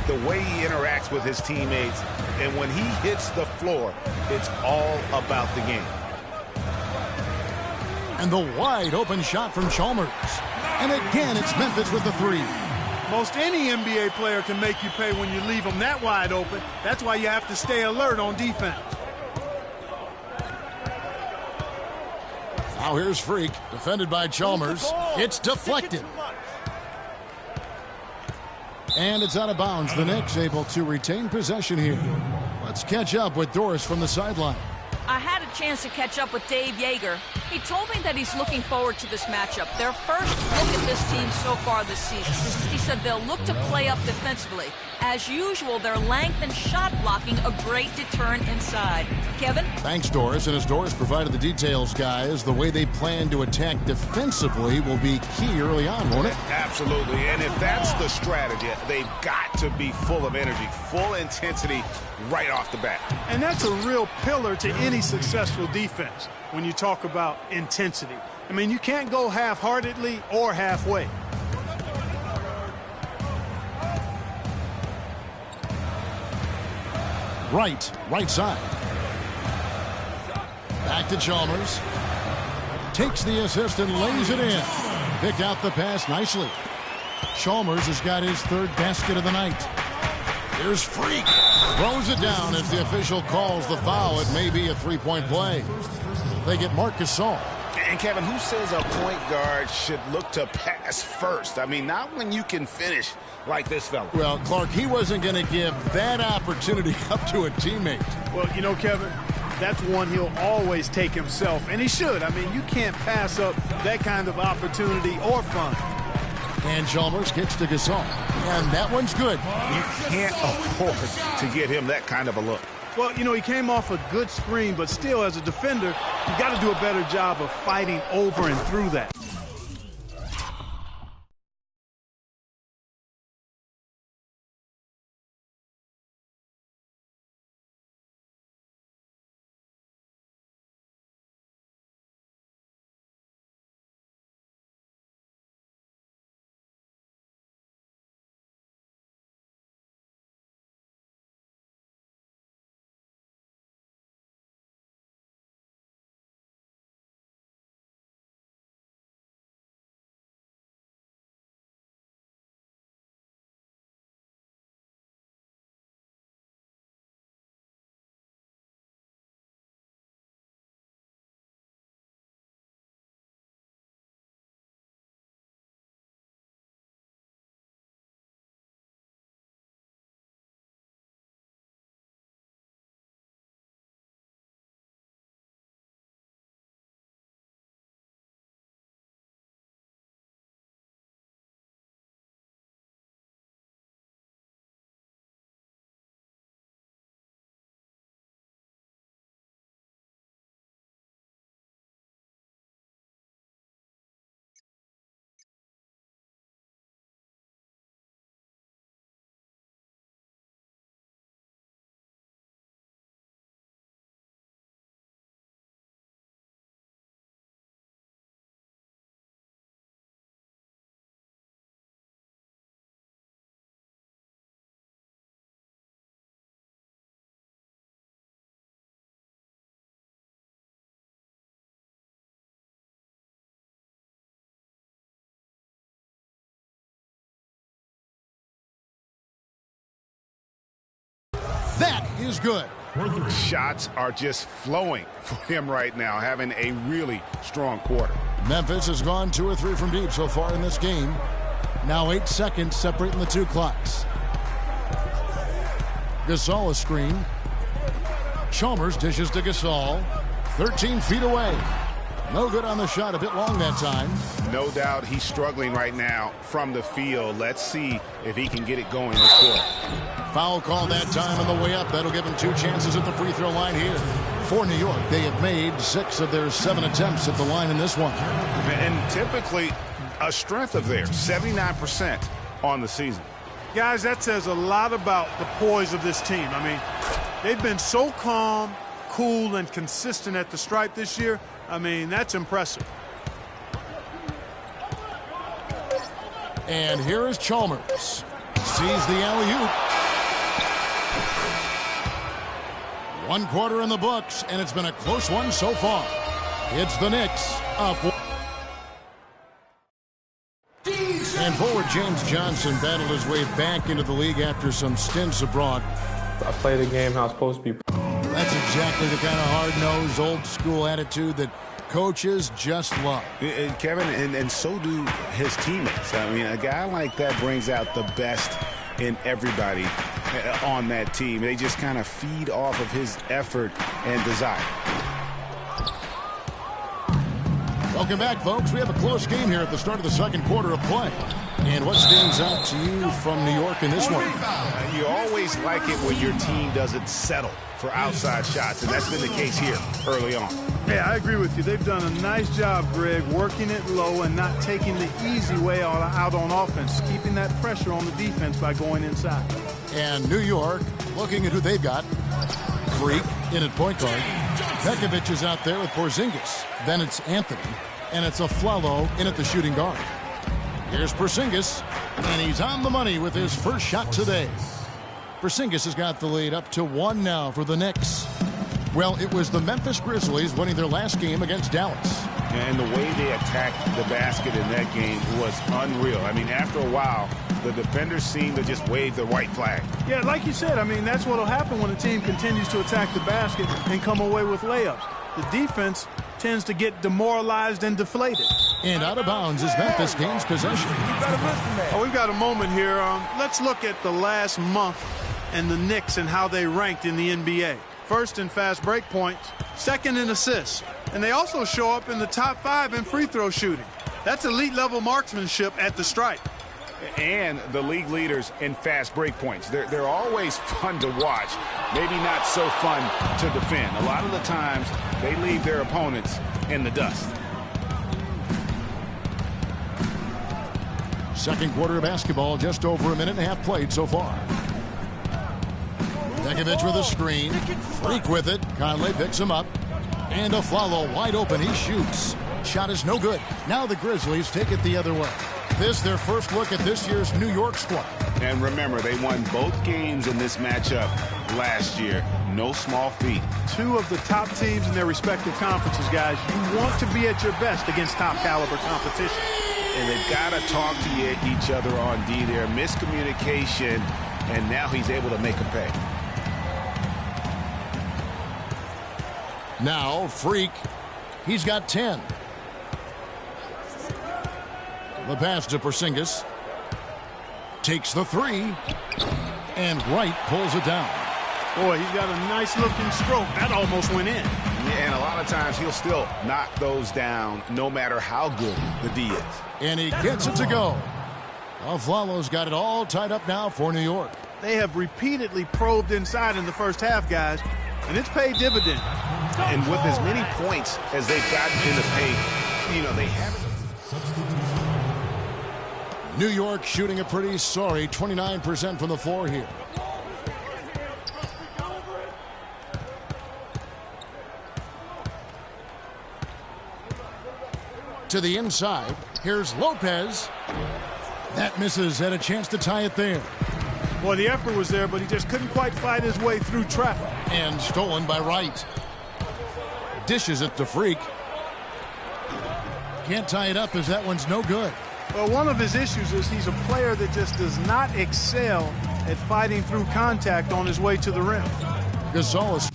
the way he interacts with his teammates, and when he hits the floor, it's all about the game. And the wide open shot from Chalmers. And again, it's Memphis with the three. Most any NBA player can make you pay when you leave them that wide open. That's why you have to stay alert on defense. Now here's Freak, defended by Chalmers. It's deflected. And it's out of bounds. The Knicks able to retain possession here. Let's catch up with Doris from the sideline. I had a chance to catch up with Dave Yeager. He told me that he's looking forward to this matchup. Their first look at this team so far this season. He said they'll look to play up defensively. As usual, their length and shot blocking a great deterrent inside. Kevin? Thanks, Doris. And as Doris provided the details, guys, the way they plan to attack defensively will be key early on, won't it? Absolutely. And if that's the strategy, they've got to be full of energy, full intensity right off the bat. And that's a real pillar to any successful defense when you talk about intensity. I mean, you can't go half-heartedly or halfway. Right side. Back to Chalmers. Takes the assist and lays it in. Picked out the pass nicely. Chalmers has got his third basket of the night. Here's Freak. Throws it down as the official calls the foul. It may be a three-point play. They get Marc Gasol. And, Kevin, who says a point guard should look to pass first? I mean, not when you can finish like this fella. Well, Clark, he wasn't going to give that opportunity up to a teammate. Well, you know, Kevin, that's one he'll always take himself, and he should. I mean, you can't pass up that kind of opportunity or fun. And Chalmers kicks to Gasol. And that one's good. You can't afford to get him that kind of a look. Well, you know, he came off a good screen, but still, as a defender, you got to do a better job of fighting over and through that. That is good. Shots are just flowing for him right now, having a really strong quarter. Memphis has gone 2 or 3 from deep so far in this game. Now 8 seconds separating the two clocks. Gasol a screen. Chalmers dishes to Gasol. 13 feet away. No good on the shot, a bit long that time. No doubt he's struggling right now from the field. Let's see if he can get it going this quarter. Foul call that time on the way up. That'll give him 2 chances at the free throw line here. For New York, they have made 6 of their 7 attempts at the line in this one. And typically a strength of theirs, 79% on the season. Guys, that says a lot about the poise of this team. I mean, they've been so calm, cool, and consistent at the stripe this year. I mean, that's impressive. And here is Chalmers. sees the alley-oop. 1 quarter in the books, and it's been a close one so far. It's the Knicks up. And forward James Johnson battled his way back into the league after some stints abroad. I play the game how it's supposed to be. That's exactly the kind of hard-nosed, old-school attitude that coaches just love. Kevin, and so do his teammates. I mean, a guy like that brings out the best in everybody on that team. They just kind of feed off of his effort and desire. Welcome back, folks. We have a close game here at the start of the second quarter of play. And what stands out to you from New York in this one? You always like it when your team doesn't settle for outside shots, and that's been the case here early on. Yeah, I agree with you. They've done a nice job, Greg, working it low and not taking the easy way out on offense, keeping that pressure on the defense by going inside. And New York, looking at who they've got. Freak in at point guard. Pekovic is out there with Porzingis. Then it's Anthony. And it's Aflalo in at the shooting guard. Here's Porzingis, and he's on the money with his first shot today. Porzingis has got the lead up to 1 now for the Knicks. Well, it was the Memphis Grizzlies winning their last game against Dallas. And the way they attacked the basket in that game was unreal. I mean, after a while, the defenders seemed to just wave the white flag. Yeah, like you said, I mean, that's what will happen when a team continues to attack the basket and come away with layups. The defense tends to get demoralized and deflated. And out of bounds as Memphis gains possession. Oh, we've got a moment here. Let's look at the last month and the Knicks and how they ranked in the NBA. First in fast break points, second in assists. And they also show up in the top 5 in free throw shooting. That's elite level marksmanship at the stripe. And the league leaders in fast break points. They're always fun to watch. Maybe not so fun to defend. A lot of the times they leave their opponents in the dust. Second quarter of basketball, just over a minute and a half played so far. Pekovic with a screen. Freak with it. Conley picks him up. And Aflalo wide open. He shoots. Shot is no good. Now the Grizzlies take it the other way. This their first look at this year's New York squad. And remember, they won both games in this matchup last year. No small feat. 2 of the top teams in their respective conferences, guys. You want to be at your best against top caliber competition. And they've got to talk to each other on D there. Miscommunication, and now he's able to make a pay. Now, Freak. He's got 10. The pass to Porzingis. Takes the 3. And Wright pulls it down. Boy, he's got a nice looking stroke. That almost went in. Yeah, and a lot of times he'll still knock those down no matter how good the D is. And he gets it to go. Aflalo's got it all tied up now for New York. They have repeatedly probed inside in the first half, guys, and it's paid dividend. And with as many points as they've gotten in the paint, you know, they haven't. New York shooting a pretty sorry 29% from the floor here. To the inside. Here's Lopez. That misses. Had a chance to tie it there. Boy, the effort was there, but he just couldn't quite fight his way through traffic. And stolen by Wright. Dishes it to Freak. Can't tie it up as that one's no good. Well, one of his issues is he's a player that just does not excel at fighting through contact on his way to the rim. Gasol is